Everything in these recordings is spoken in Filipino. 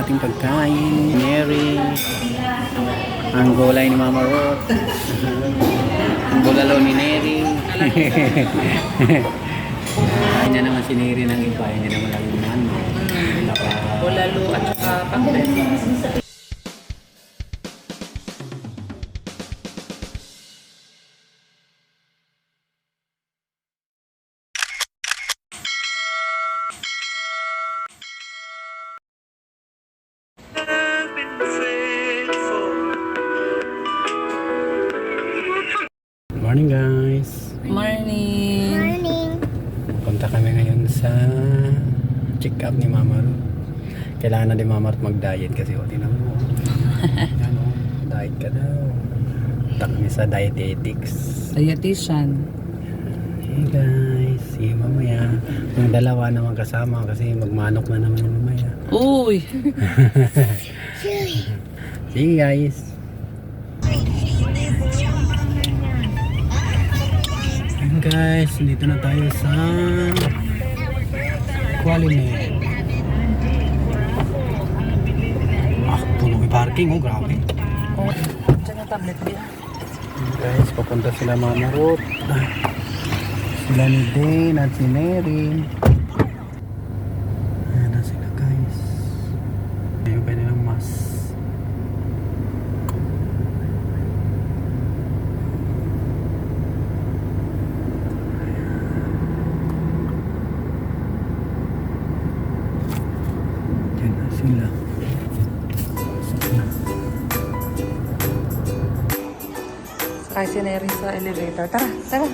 nating pagkain. Mary. Ang gulay ni Mama Ruth. Ang bulalo ni Neri. Ayaw niya naman si Neri ng iba. Ayaw niya naman lang yung ano. Bulalo at saka pakbet. Morning guys. Morning. Punta kami ngayon sa check up ni Mama Ruth. Kailangan na din Mama Ruth mag-diet kasi o tinan mo. Ano, diet ka daw. Punta kami sa dietetics. Dietitian. Hey guys, see you mamaya. Yung dalawa naman kasama kasi magmanok na naman yung mamaya. Uy! See you guys. Ayan guys, dito na tayo sa Qualimed. Puno yung parking, oh grabe. Oh, dyan ang tablet niya. Ayan guys, papunta sila Mama Ruth. Sila ni Dane at si Mary. Ayan na sila guys. Ayun pa nilang mas. Ayan na sila. Sakay si Neri sa elevator. Tara, tara.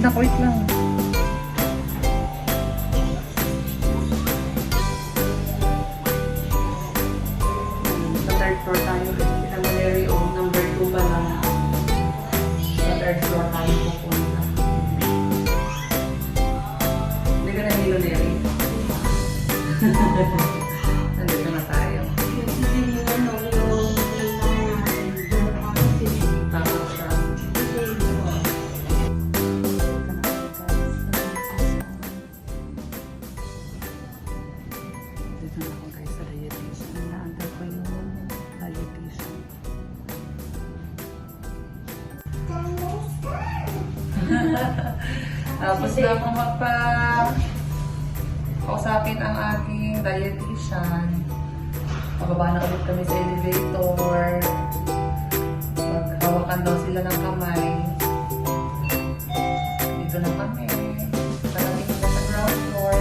Naku, wait lang. Sa third floor tayo. Kita mo Larry, o number 2 pa lang. Sa third floor tayo pupunta. Hindi ka nahilo, Larry. Nandito na tayo. Tapos siya. Dito na ako guys sa dietitian. Inaantay ko yung dietitian. Tapos na ako kausapin ang aking dietitian. Pababa na ulit kami sa elevator. Maghawakan daw sila ng kamay. Dito na kami. Parating na sa ground floor.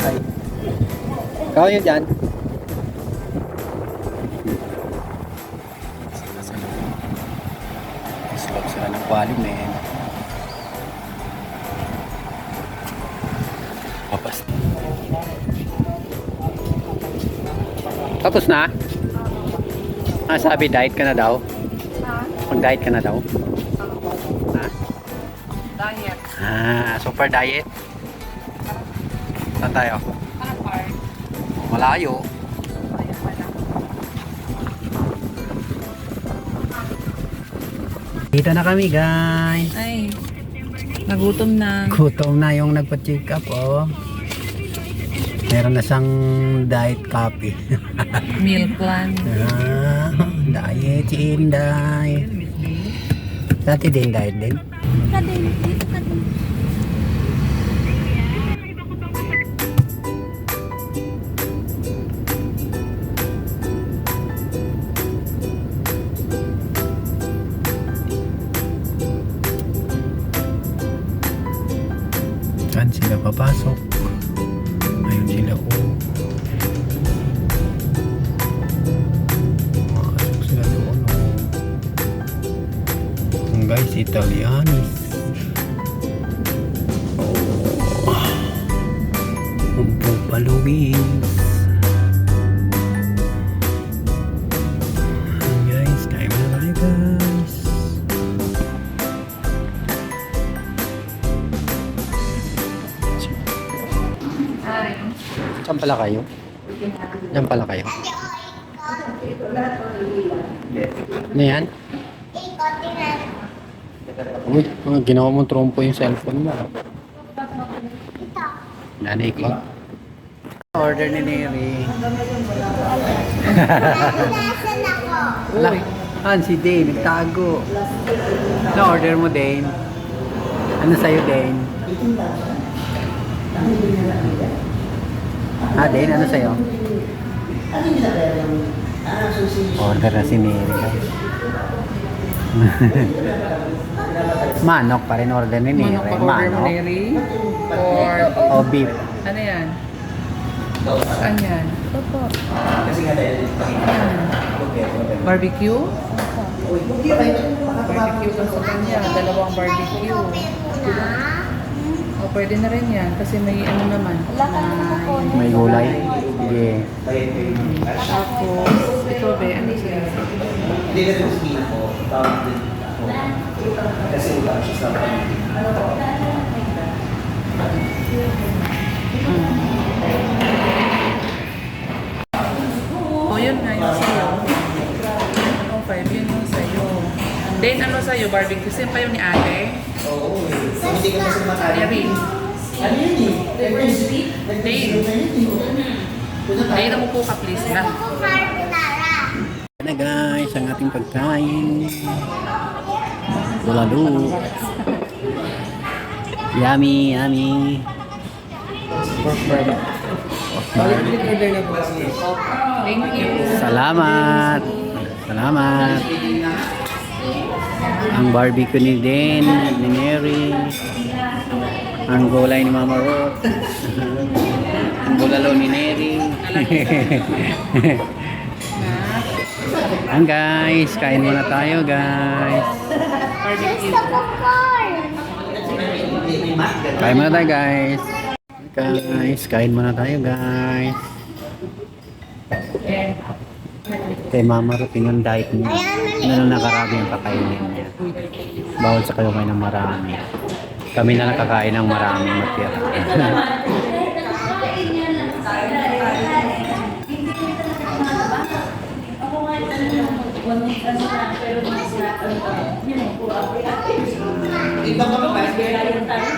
Hi. Ikaw yun dyan? Stop sila ng Qualimed. Papas. Tapos na? Sabi diet ka na daw? Mag-diet ka na daw? Ha? Diet. Super diet? Saan tayo? Anong part? Malayo. Ayan pala. Dito na kami guys. Ay, nagutom na. Gutom na yung nagpa-check up oh. Meron na siyang diet copy. Meal plan. Diet Inday. Dati din diet din. guys, Italianis. Oh. Ang Buffalo wings. Ayan guys, kain mo na tayo guys. Saan pala kayo? Diyan pala kayo? Ano yan? Uy, ginawa mong trompo yung cellphone mo. Nanay ko. Order ni Neri. Wala. Si Dane, nagtago. Ano order mo, Dane? Ano sa'yo, Dane? Dane, ano sa'yo? Order na si Neri, guys. Manok pa rin order ni Neri. Manok pa order mo, Neri? Or O beef. ano yan? Saan yan? Opo. Barbecue? Barbecue ka sa kanya. Dalawang barbecue. O pwede na rin yan kasi may ano naman. May gulay. Sige. Tapos, ito be, ano siya? O yun nga yung sa'yo. 105, yun yung sa'yo. Then ano sa'yo, barbecue? Same pa yun ni ate? Mary. Dane, umupo ka please na. Yan na guys, ang ating pagkain. Bulalo. Yummy, yummy. Thank you. Salamat. Salamat. Ang barbecue ni Dane, ni Neri. Ang gulay ni Mama Ruth. Ang bulalo ni Neri. Ang guys, kain muna tayo guys. Kain muna tayo guys. Guys, kain muna tayo guys. Kay Mama Ruth, yung diet niya. Ano nakarami yung kakainin niya. Bawal sa kayo kayo ng marami. Kami na nakakain ng maraming matira.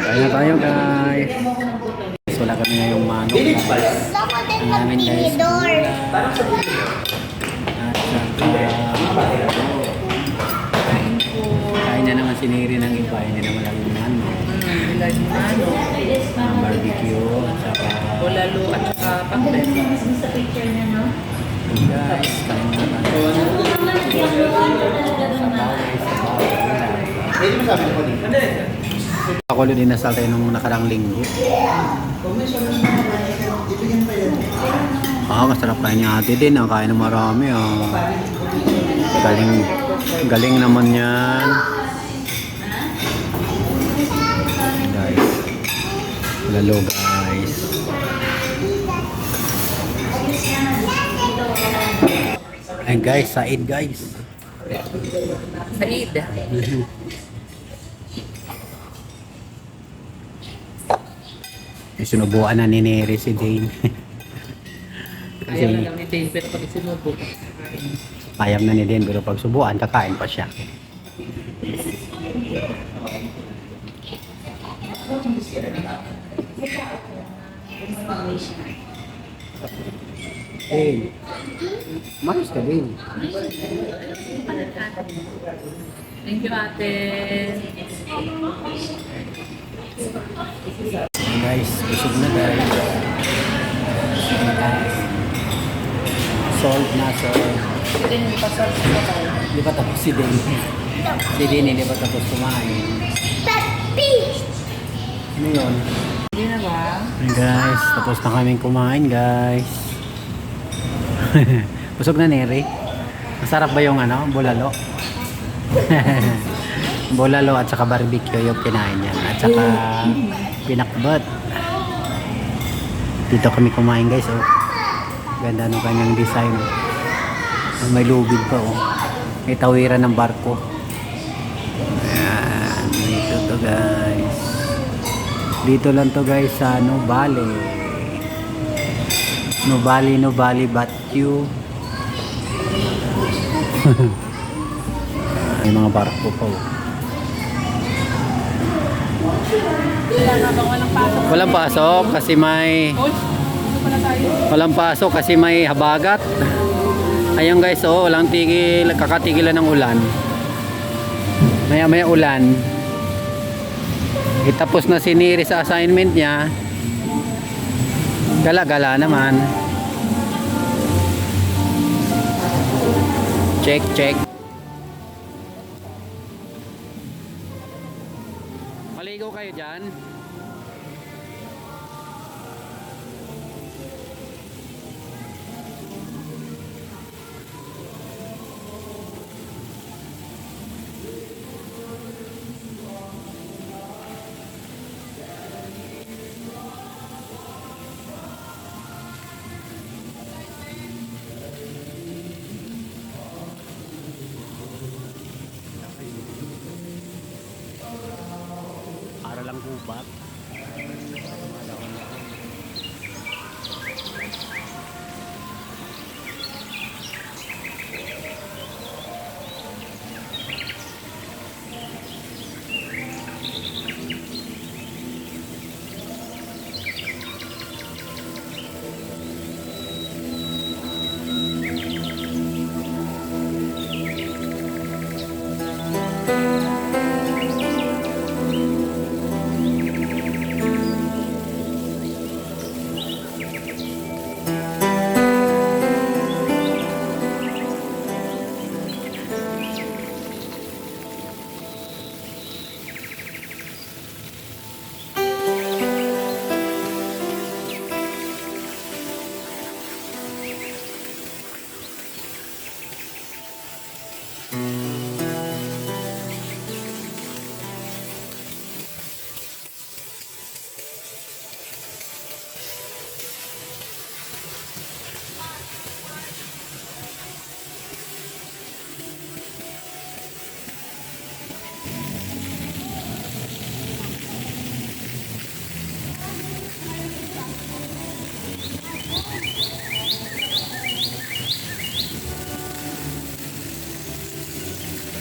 Kaya na tayo guys. Wala kami ngayong manok guys. Ang namin guys. At saka kain na naman si Neri ng iba. Hindi naman lang yung manok. Ang barbecue at saka Bulalo at saka pakbet. guys, kain na tayo. Ako din nasal tayo nung nakarang linggo. Masarap kain ni ate din. Ang kain ng marami. Galing, galing naman yan. Guys. Lalo guys. And guys, Said guys. Said. Sinubuan na ni Neri si Dane. Ayaw na lang ni Dane pero pag isinubo. Ayaw na ni Dane pero pag subuan, kakain pa siya. Dane. Mayos ka, Dane. Thank you, ate. Guys, busog na guys. Salt na, salt. Hindi pa sa tayo. Di ba tapos si Dane? Si Dane, hindi ba tapos kumain? Ano yun? Hindi na ba? Hey guys, tapos na kaming kumain guys. Busog na Neri. Masarap ba yung ano, bulalo? Bulalo at saka barbecue yung kinain niya. At saka pinakbet. Dito kami kumain guys. Oh. Ganda ng kanyang design. May lubid pa. Oh. May tawiran ng barko. Ayan. Dito to guys. Dito lang to guys sa Nubali. Nubali Batyu. May mga barko pa. Oh. Walang pasok kasi may habagat. Ayun guys, oh, walang tigil, kakatigilan ng ulan. Maya ulan. Itapos na si Neri sa assignment niya. Gala-gala naman. Check. Maligo kayo dyan. Para lang gubat.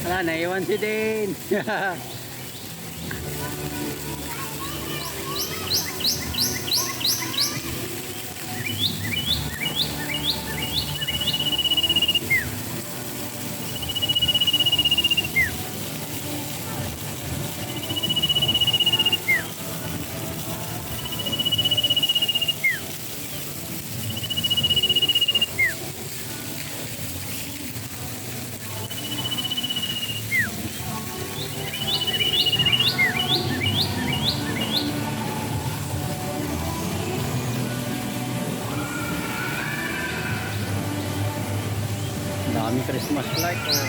Wala, naiwan si Dane. Daming Christmas light. Oh.